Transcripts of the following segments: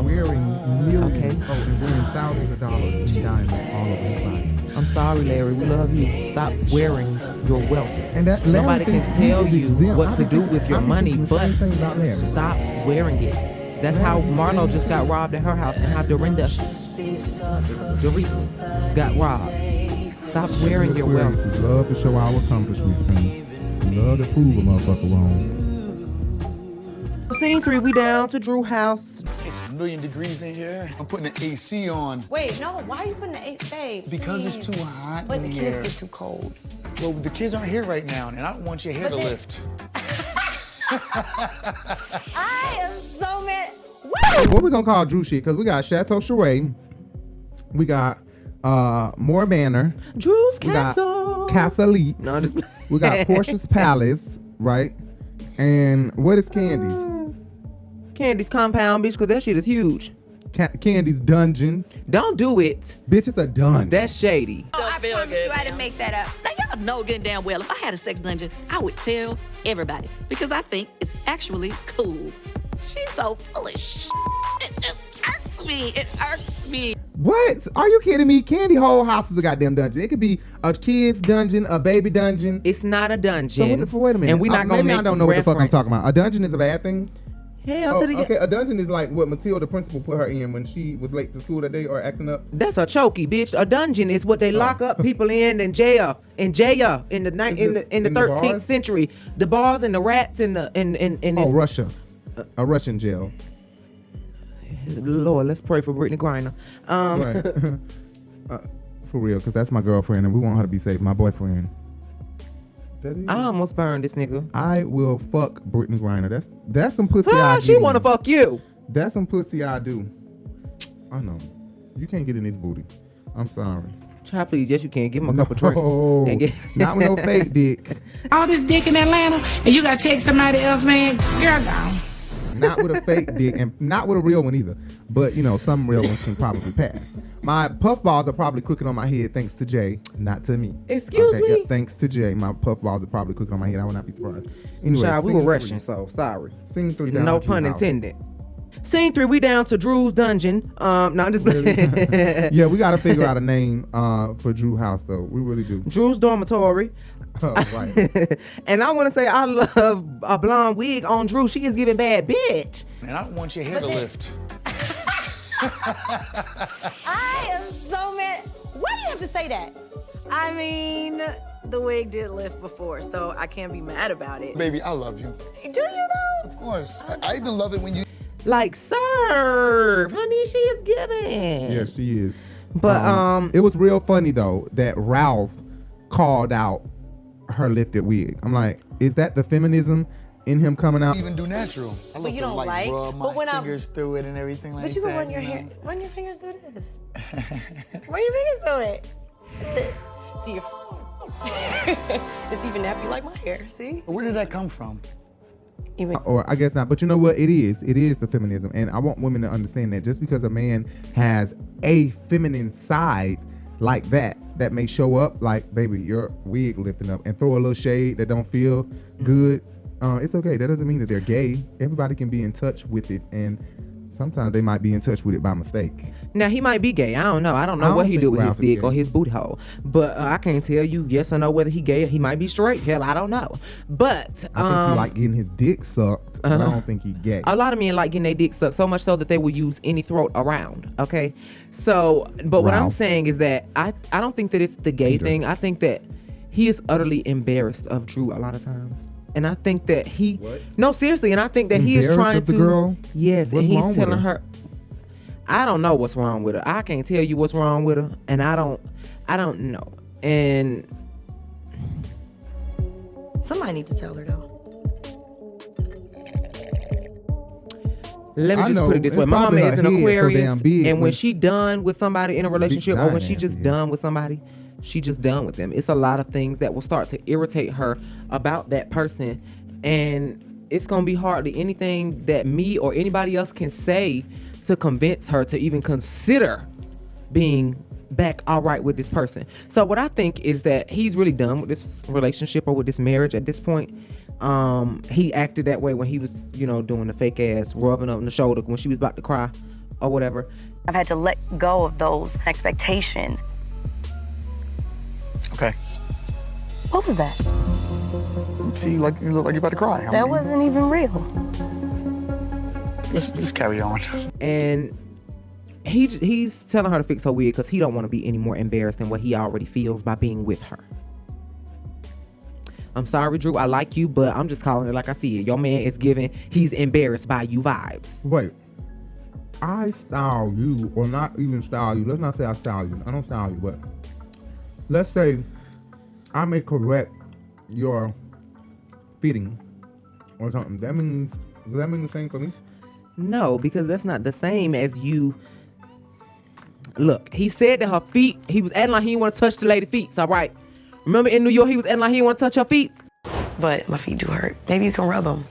No. wearing millions and wearing thousands of dollars in diamonds all over his body. I'm sorry, Larry. We love you. Stop wearing your wealth. And that nobody can tell you what to do with your money, but stop stop wearing it. That's how Marlo just got robbed at her house, and how Dorinda got robbed. Stop wearing your wealth. We love to show our accomplishments, and we love to prove a motherfucker wrong. Scene 3, we down to Drew house. It's a million degrees in here. I'm putting the AC on. Wait, no, why are you putting the AC, babe? Because please. it's too hot But in the here. kids get too cold. Well, the kids aren't here right now, and I don't want your hair to lift. I am so mad. What we gonna call Drew shit? Because we got Chateau Charade. We got Moore Manor. Drew's We Castle. got Casa Leakes. No, just We got Porsha's Palace, right? And what is Kandi's? Kandi's compound, bitch, because that shit is huge. Kandi's Dungeon. Don't do it. Bitch, it's a dungeon. That's shady. Oh, I promise you I didn't make that up. Now, y'all know good and damn well, if I had a sex dungeon, I would tell everybody because I think it's actually cool. She's so foolish. It just hurts me. It hurts me. What? Are you kidding me? Kandi whole house is a goddamn dungeon. It could be a kid's dungeon, a baby dungeon. It's not a dungeon. So wait a minute. And we're not gonna maybe make I don't know what the fuck I'm reference. talking about. A dungeon is a bad thing? Hell to the okay, a dungeon is like what Marcille, the principal, put her in when she was late to school that day or acting up. That's a chokey, bitch. A dungeon is what they lock up people in jail. In the 13th century. The bars and the rats and Russia. A Russian jail. Lord, let's pray for Brittany Griner. Right. For real, because that's my girlfriend and we want her to be safe. My boyfriend. I almost burned this nigga. I will fuck Brittany Griner. That's some pussy I do. She wanna fuck you. That's some pussy I do. I know. You can't get in this booty. I'm sorry. Child, please, yes you can. Give him a couple drinks. Not with no fake dick. All this dick in Atlanta, and you gotta take somebody else, man. Girl, gone. Not with a fake dick, and not with a real one either. But, some real ones can probably pass. My puff balls are probably crooked on my head thanks to Jay, not to me. Excuse me? Yeah, thanks to Jay. My puff balls are probably crooked on my head. I would not be surprised. Anyway, Child, we were rushing, so sorry. Scene 3 down. No pun intended. Scene 3, we down to Drew's dungeon. No, just yeah, we got to figure out a name for Drew house, though. We really do. Drew's dormitory. Oh, right. And I want to say I love a blonde wig on Drew. She is giving bad bitch. And I don't want your hair to lift. I am so mad. Why do you have to say that? I mean, the wig did lift before, so I can't be mad about it. Baby, I love you. Do you though? Of course. I even love it when you... Like, serve. Honey, she is giving. Yeah, she is. But, it was real funny, though, that Ralph called out her lifted wig. I'm like, is that the feminism in him coming out? Even do natural. I love you to don't like? rub my But when fingers through it and everything like that. But you can run your hair. Run your fingers through this. Run your fingers through it. See your. It's even nappy like my hair. See? Where did that come from? Or I guess not, but you know what? It is the feminism, and I want women to understand that just because a man has a feminine side like that may show up like, baby, your wig lifting up, and throw a little shade that don't feel good, it's okay. That doesn't mean that they're gay. Everybody can be in touch with it, and sometimes they might be in touch with it by mistake. Now, he might be gay. I don't know. I don't know what he do with his dick or his boot hole. But I can't tell you yes or no whether he gay or he might be straight. Hell, I don't know. But I think he like getting his dick sucked, but I don't think he gay. A lot of men like getting their dick sucked so much so that they will use any throat around. Okay? So, but what I'm saying is that I don't think that it's the gay thing. I think that he is utterly embarrassed of Drew a lot of times. And I think that no, seriously, and I think that he is trying to, girl? Yes, What's and he's wrong with telling her, I don't know what's wrong with her. I can't tell you what's wrong with her, and I don't know. And Somebody need to tell her though. let me just put it this way. My mama is an Aquarius, and when she done with somebody in a relationship, or when she just done with somebody, she just done with them. It's a lot of things that will start to irritate her about that person, and it's gonna be hardly anything that me or anybody else can say to convince her to even consider being back all right with this person. So what I think is that he's really done with this relationship or with this marriage at this point. He acted that way when he was, doing the fake ass rubbing up on the shoulder when she was about to cry or whatever. I've had to let go of those expectations. Okay. What was that? See, you look like you're about to cry. That wasn't even real. Let's carry on. And he's telling her to fix her wig because he don't want to be any more embarrassed than what he already feels by being with her. I'm sorry, Drew, I like you, but I'm just calling it like I see it. Your man is giving he's embarrassed by you vibes. Wait. I style you, or not even style you. Let's not say I style you. I don't style you, but let's say I may correct your fitting or something. Does that mean the same for me? No, because that's not the same as you. Look, he said that her feet, he was acting like he didn't want to touch the lady's feet, all right? Remember in New York, he was acting like he didn't want to touch her feet? But my feet do hurt. Maybe you can rub them.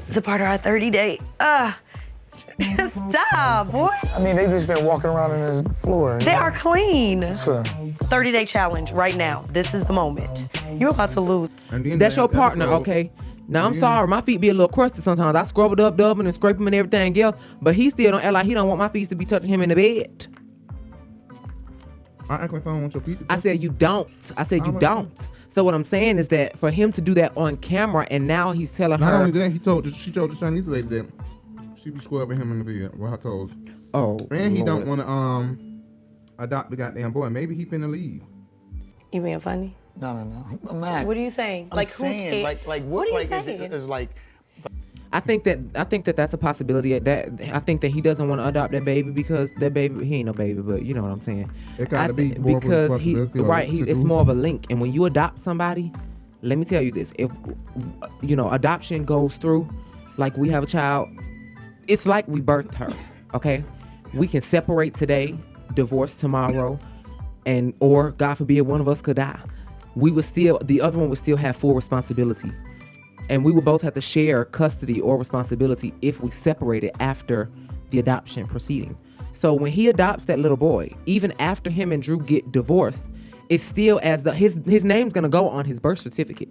It's a part of our 30 date. Just stop, boy. I mean, they've just been walking around on the floor. They are clean. It's a 30-day challenge right now. This is the moment. You're about to lose. That's your partner, okay? Now, I'm sorry. My feet be a little crusty sometimes. I scrub it up, dubbing, and scrape them and everything else. But he still don't act like he don't want my feet to be touching him in the bed. I act like I don't want your feet to touch. I said you don't. I said you don't. So what I'm saying is that for him to do that on camera, and now he's telling her. Not only that, she told the Chinese lady that she be scrubbing him in the bed with her toes. Oh, and he don't want to adopt the goddamn boy. Maybe he finna leave. You being funny? No. I'm not. What are you saying? I'm saying, what are you saying? Is like. I think that that's a possibility. That I think that he doesn't want to adopt that baby because that baby, he ain't no baby, but you know what I'm saying. It gotta be more because of a responsibility it's more of a link. And when you adopt somebody, let me tell you this: if adoption goes through, like we have a child, it's like we birthed her. Okay, we can separate today, divorce tomorrow, or God forbid one of us could die. The other one would still have full responsibility. And we would both have to share custody or responsibility if we separated after the adoption proceeding. So when he adopts that little boy, even after him and Drew get divorced, it's still his name's gonna go on his birth certificate.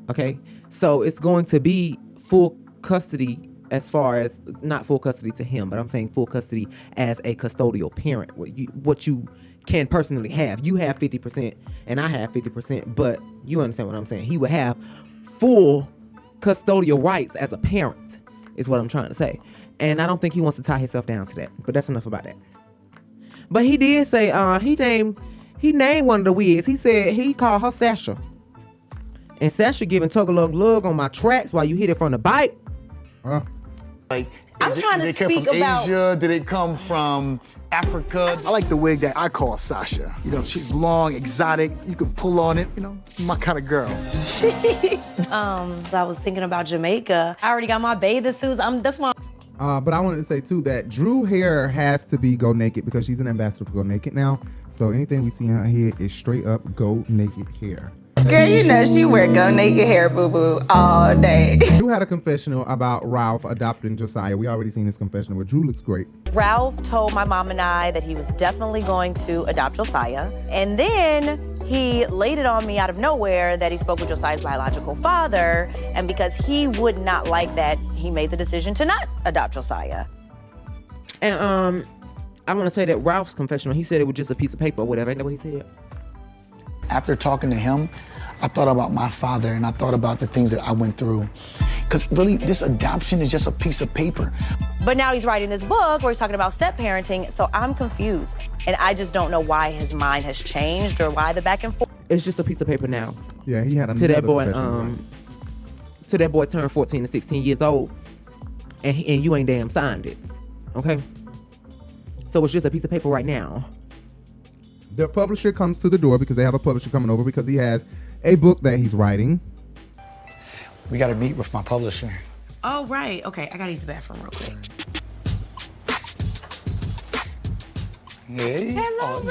Okay, so it's going to be full custody as far as not full custody to him, but I'm saying full custody as a custodial parent. What you can personally have. You have 50% and I have 50%, but you understand what I'm saying. He would have full custodial rights as a parent is what I'm trying to say. And I don't think he wants to tie himself down to that, but that's enough about that. But he did say he named one of the wigs. He said he called her Sasha. And Sasha giving tug-a-lug-lug on my tracks while you hit it from the bike. Like, I'm trying to speak about. Did it come from Asia? Did it come from Africa? I like the wig that I call Sasha. You know, she's long, exotic. You can pull on it. You know, my kind of girl. I was thinking about Jamaica. I already got my bathing suits. That's my. But I wanted to say too that Drew hair has to be go naked because she's an ambassador for Go Naked now. So anything we see in her head is straight up go naked hair. Girl, you know she wear go naked hair, boo-boo, all day. Drew had a confessional about Ralph adopting Josiah. We already seen his confessional, but Drew looks great. Ralph told my mom and I that he was definitely going to adopt Josiah. And then he laid it on me out of nowhere that he spoke with Josiah's biological father. And because he would not like that, he made the decision to not adopt Josiah. And I want to say that Ralph's confessional, he said it was just a piece of paper or whatever. Ain't that what he said? After talking to him, I thought about my father and I thought about the things that I went through. Because really, this adoption is just a piece of paper. But now he's writing this book where he's talking about step parenting, so I'm confused. And I just don't know why his mind has changed or why the back and forth. It's just a piece of paper now. Yeah, he had another to that boy. confessional. To that boy turned 14 to 16 years old, and you ain't damn signed it. Okay. So it's just a piece of paper right now. The publisher comes to the door because they have a publisher coming over because he has a book that he's writing. We got to meet with my publisher. Oh, right. Okay, I got to use the bathroom real quick. Hey, hello,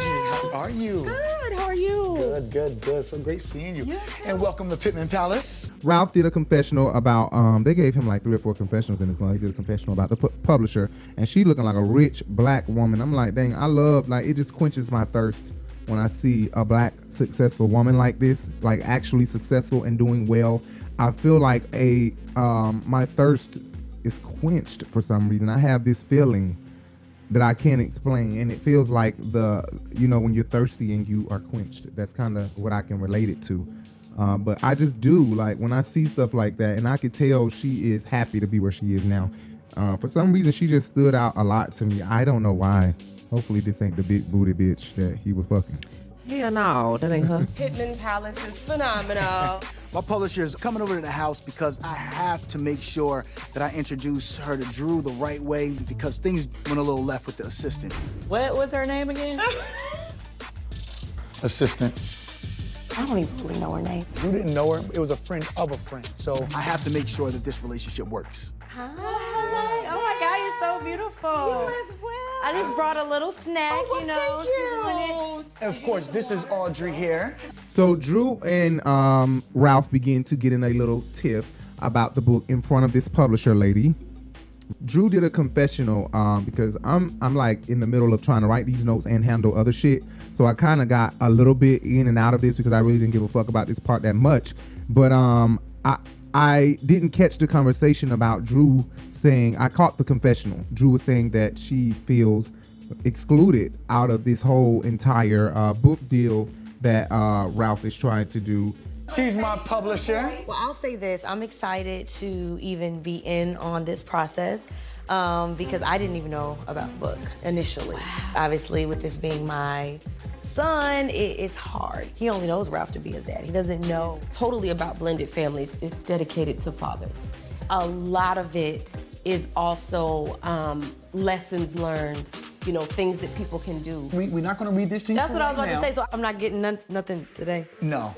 how are you? Good, how are you? Good. So great seeing you. And welcome to Pittman Palace. Ralph did a confessional about, they gave him like 3 or 4 confessionals in this one. He did a confessional about the publisher, and she looking like a rich black woman. I'm like, dang, I love, like, it just quenches my thirst when I see a black successful woman like this, like actually successful and doing well. I feel like my thirst is quenched for some reason. I have this feeling that I can't explain, and it feels like when you're thirsty and you are quenched. That's kind of what I can relate it to. But I just do, like, when I see stuff like that, and I could tell she is happy to be where she is now. For some reason, she just stood out a lot to me. I don't know why. Hopefully this ain't the big booty bitch that he was fucking. Hell no, that ain't her. Pittman Palace is phenomenal. My publisher is coming over to the house because I have to make sure that I introduce her to Drew the right way, because things went a little left with the assistant. What was her name again? Assistant. I don't even really know her name. You didn't know her. It was a friend of a friend. So I have to make sure that this relationship works. Hi. Oh my God, you're so beautiful. You as well. I just brought a little snack, Thank you. And of course, this is Audrey here. So Drew and Ralph begin to get in a little tiff about the book in front of this publisher lady. Drew did a confessional because I'm like in the middle of trying to write these notes and handle other shit. So I kind of got a little bit in and out of this because I really didn't give a fuck about this part that much. But I didn't catch the conversation about Drew saying, I caught the confessional. Drew was saying that she feels excluded out of this whole entire book deal that Ralph is trying to do. She's my publisher. Well, I'll say this. I'm excited to even be in on this process because I didn't even know about the book initially. Obviously, with this being my son, it's hard. He only knows Ralph to be his dad. He doesn't know. It's totally about blended families. It's dedicated to fathers. A lot of it is also lessons learned, things that people can do. We're not going to read this to you. That's what I was about to say, so I'm not getting nothing today. No.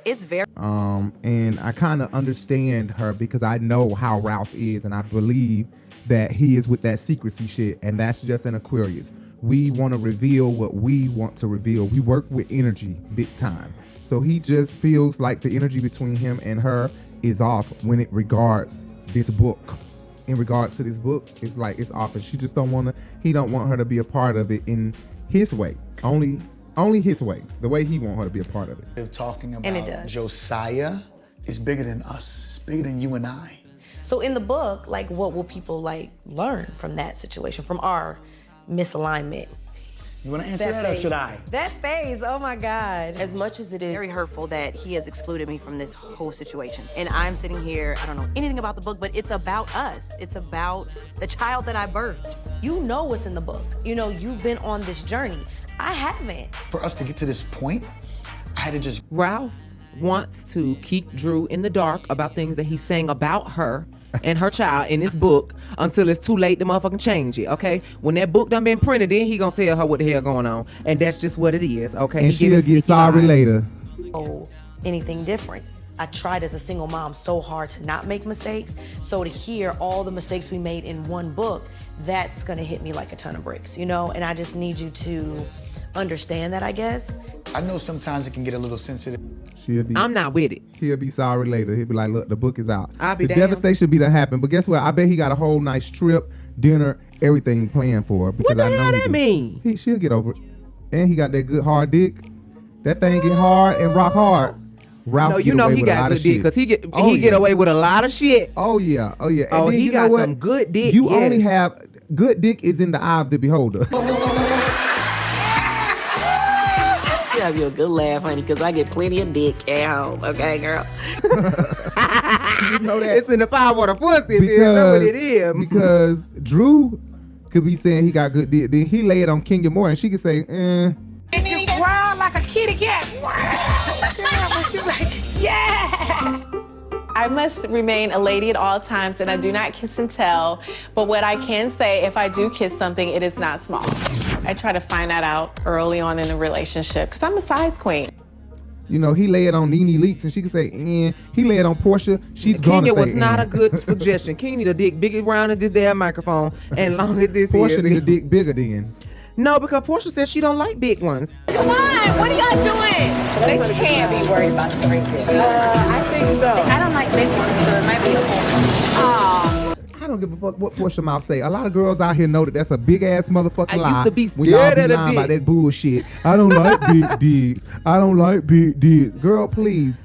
It's very... And I kind of understand her because I know how Ralph is, and I believe that he is with that secrecy shit, and that's just an Aquarius. We want to reveal what we want to reveal. We work with energy big time. So he just feels like the energy between him and her is off when it regards this book. In regards to this book, it's like it's off, and he don't want her to be a part of it in his way. Only his way, the way he want her to be a part of it. They're talking about Josiah is bigger than us. It's bigger than you and I. So in the book, like, what will people learn from that situation, from our misalignment? You want to answer that or should I? That phase, oh my God. As much as it is Very hurtful that he has excluded me from this whole situation. And I'm sitting here, I don't know anything about the book, but it's about us. It's about the child that I birthed. You know what's in the book. You've been on this journey. I haven't. For us to get to this point, I had to just... Ralph wants to keep Drew in the dark about things that he's saying about her and her child in this book until it's too late to motherfucking change it, okay? When that book done been printed, then he gonna tell her what the hell going on. And that's just what it is, okay? And she'll get sorry later. Oh, anything different. I tried as a single mom so hard to not make mistakes. So to hear all the mistakes we made in one book, that's gonna hit me like a ton of bricks, And I just need you to understand that, I guess. I know sometimes it can get a little sensitive. I'm not with it. He'll be sorry later. He'll be like, look, the book is out. I'll be the damned. devastation be done happen. But guess what? I bet he got a whole nice trip, dinner, everything planned for her. What the hell that mean? She'll get over it. And he got that good hard dick. That thing get hard and rock hard. Ralph he got good dick because he get away with a lot of shit. Oh yeah. And then, he got some good dick. You only have good dick is in the eye of the beholder. You have your good laugh, honey, because I get plenty of dick at home. Okay, girl. You know that it's in the power of the pussy. If you know what it is. Because Drew could be saying he got good dick, then he lay it on Kenya Moore, and she could say, And you growl like a kitty cat. Yeah. I must remain a lady at all times, and I do not kiss and tell. But what I can say, if I do kiss something, it is not small. I try to find that out early on in the relationship, because I'm a size queen. He lay it on Nene Leakes, and she could say, he lay it on Porsha. She's gonna say, Kenya was not a good suggestion. Kenya need a dick big around as this damn microphone, and long as this Porsha need a dick bigger then. No, because Porsha says she don't like big ones. Come on, what are y'all doing? They can't be worried about the sprinkles. I think so. I don't like big ones, so it might be a Porsche. I don't give a fuck what Porsha mouth say. A lot of girls out here know that that's a big ass motherfucking lie. I used to be when y'all scared of the lying dick. about that bullshit. I don't like big dicks. I don't like big dicks. Girl, please.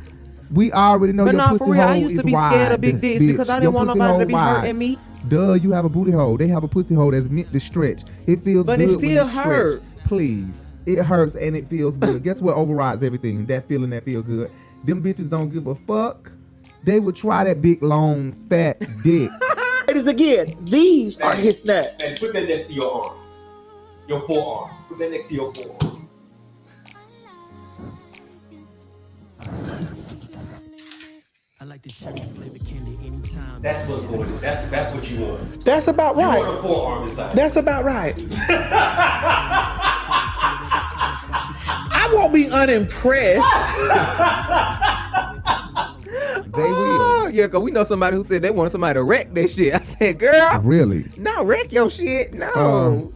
We already know But your no, pussy for real, I hole used to is be wide, scared of big dicks bitch. because I didn't Your want pussy nobody to hole be wide. hurting me. Duh, you have a booty hole. They have a pussy hole that's meant to stretch. It feels but good. But it still hurts. Please. It hurts and it feels good. Guess what overrides everything? That feeling that feels good. Them bitches don't give a fuck. They would try that big, long, fat dick. Ladies, again, these are his nuts. Man, put that next to your arm. Your forearm. Put that next to your forearm. I like the cherry flavored candy anytime. That's what's going on. That's what you want. That's about right. You want a forearm inside. That's about right. I won't be unimpressed. They will. Yeah, because we know somebody who said they want somebody to wreck their shit. I said, girl. Really? Not wreck your shit. No.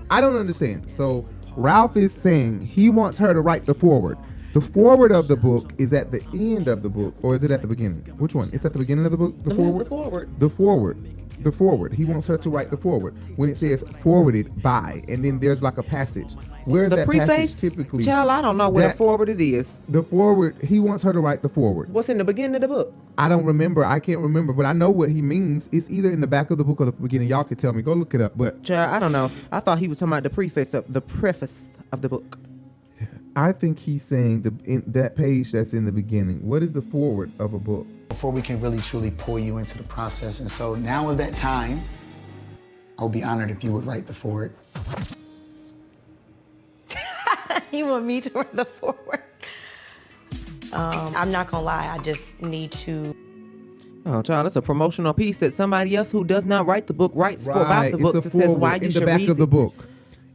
I don't understand. So Ralph is saying he wants her to write the foreword. The foreword of the book is at the end of the book, or is it at the beginning? Which one? It's at the beginning of the book? The foreword? The foreword. The foreword. The foreword. He wants her to write the foreword. When it says forwarded by, and then there's like a passage. Where's that preface? Passage typically? Child, I don't know where the foreword it is. The foreword, he wants her to write the foreword. What's in the beginning of the book? I don't remember. I can't remember, but I know what he means. It's either in the back of the book or the beginning. Y'all can tell me. Go look it up. But child, I don't know. I thought he was talking about the preface of the book. I think he's saying in that page that's in the beginning. What is the foreword of a book? Before we can really truly pull you into the process. And so now is that time. I would be honored if you would write the foreword. You want me to write the foreword? I'm not gonna lie, I just need to. Oh, child, that's a promotional piece that somebody else who does not write the book writes about the book. It's a that says why you should read in the back of the book.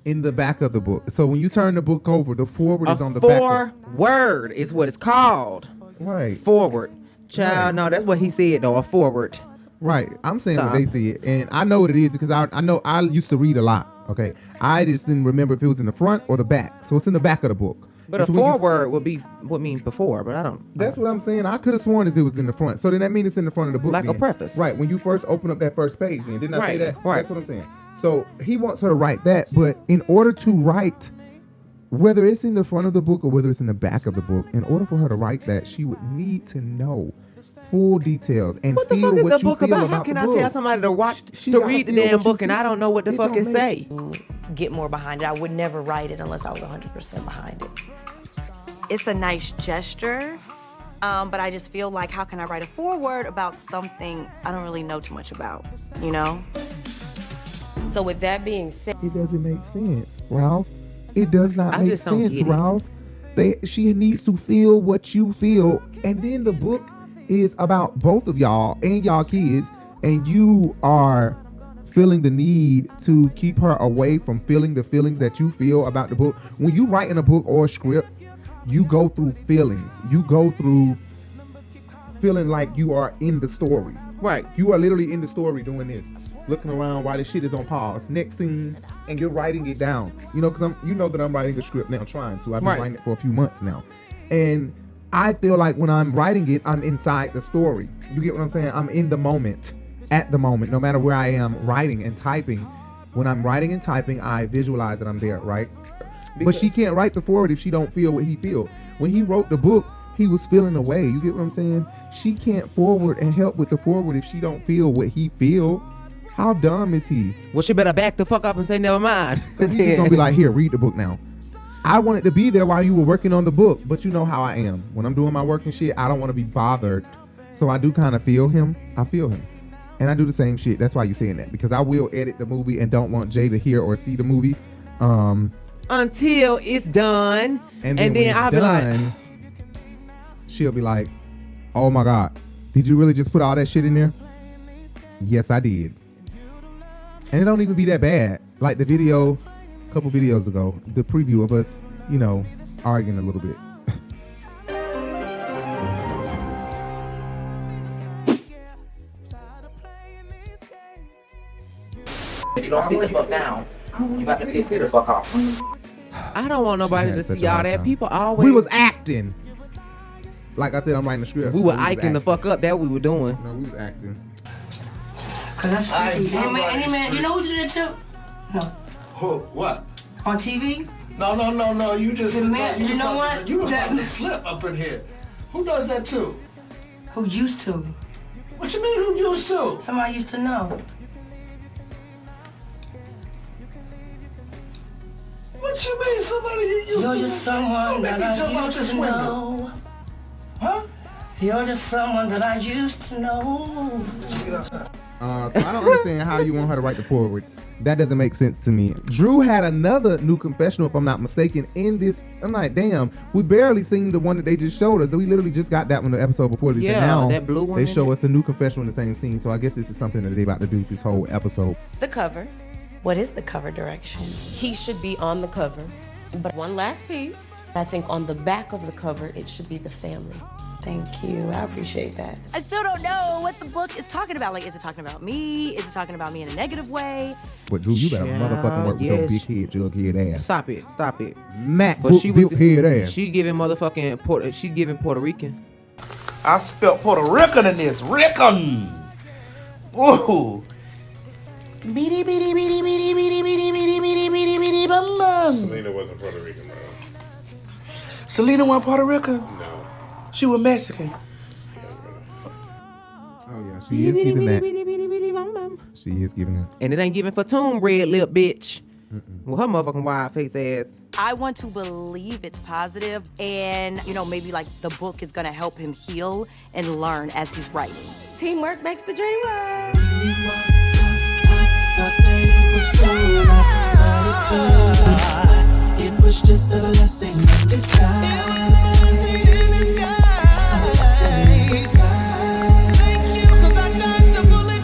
In the back of the book. So when you turn the book over, the foreword is on the back. Foreword is what it's called. Right. Forward. Child, right. No, that's what he said though, a forward. Right. I'm saying what they said. And I know what it is because I know I used to read a lot. Okay. I just didn't remember if it was in the front or the back. So it's in the back of the book. But a foreword would mean before, but I don't. That's what I'm saying. I could have sworn it was in the front. So then that means it's in the front of the book. Like a preface. Right. When you first open up that first page, then didn't I say that? Right. That's what I'm saying. So he wants her to write that, but in order to write, whether it's in the front of the book or whether it's in the back of the book, in order for her to write that, she would need to know full details and what the feel fuck is what the you book feel about? about How can the I book. tell somebody to read the damn book and I don't know what the fuck it say? Get more behind it. I would never write it unless I was 100% behind it. It's a nice gesture, but I just feel like, how can I write a foreword about something I don't really know too much about, you know? So with that being said, it doesn't make sense, Ralph. It does not make sense, Ralph. She needs to feel what you feel, and then the book is about both of y'all and y'all kids, and you are feeling the need to keep her away from feeling the feelings that you feel about the book. When you write in a book or a script, you go through feelings. You go through feeling like you are in the story. Right. You are literally in the story doing this, looking around while the shit is on pause. Next scene, and you're writing it down. You know, because you know that I'm writing a script now, trying to. I've been writing it for a few months now. And I feel like when I'm writing it, I'm inside the story. You get what I'm saying? I'm in the moment, at the moment, no matter where I am writing and typing. When I'm writing and typing, I visualize that I'm there, right? But she can't write the forward if she don't feel what he feels. When he wrote the book, he was feeling away. You get what I'm saying? She can't forward and help with the forward if she don't feel what he feel. How dumb is he? Well, she better back the fuck up and say never mind. So he's just gonna be like, here, read the book now. I wanted to be there while you were working on the book, but you know how I am. When I'm doing my work and shit, I don't want to be bothered. So I do kind of feel him. I feel him. And I do the same shit. That's why you're saying that. Because I will edit the movie and don't want Jay to hear or see the movie. Until it's done. And then I'll be like, she'll be like, oh my God, did you really just put all that shit in there? Yes, I did. And it don't even be that bad. Like the video, a couple videos ago, the preview of us, you know, arguing a little bit. If you don't see the fuck now, you got to piss me the fuck off. I don't want nobody to see all that. People always. We was acting. Like I said, I'm writing the script. We were iking the fuck up. That we were doing. No, we was acting. Cause that's freaky. Any man, you know who did it too? No. Who? What? On TV? No. You just. The man, you know what? You was about to slip up in here. Who does that too? Who used to? What you mean who used to? Somebody used to know. What you mean somebody you used to? You're just someone that I used to know. Huh? You're just someone that I used to know. So I don't understand how you want her to write the forward. That doesn't make sense to me. Drew had another new confessional, if I'm not mistaken, in this. I'm like, damn, we barely seen the one that they just showed us. We literally just got that one the episode before this. Yeah, and now that blue one. They show us a new confessional in the same scene. So I guess this is something that they about to do this whole episode. The cover. What is the cover direction? He should be on the cover. But one last piece. I think on the back of the cover, it should be the family. Thank you. I appreciate that. I still don't know what the book is talking about. Like, is it talking about me? Is it talking about me in a negative way? But Drew, you better motherfucking work with your big head, jughead ass. Stop it. Matt, but she was head ass. She giving motherfucking she giving Puerto Rican. I spelled Puerto Rican in this. Rican. Whoa. Beady, beady, beady, beady, beady, beady, beady, beady, beady, beady, bum, bum. Selena wasn't Puerto Rican, though. Selena wasn't Puerto Rican? No. She was Mexican. Oh, yeah. She is giving that. She is giving that. And it ain't giving for tomb red lip, bitch. Well, her motherfucking wide face ass. I want to believe it's positive and, maybe like the book is going to help him heal and learn as he's writing. Teamwork makes the dream work. It was just a blessing in disguise. Thank you, 'cause I dodged a bullet.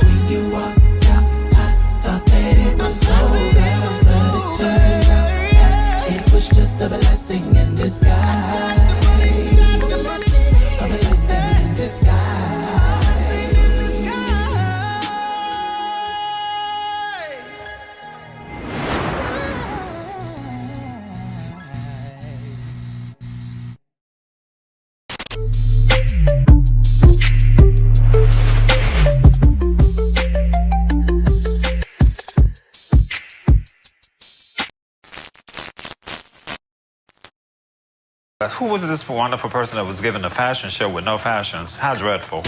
When you walked out, I thought that it was over, but it turned out it was just a blessing in disguise. A blessing in disguise. Who was this wonderful person that was given a fashion show with no fashions? How dreadful.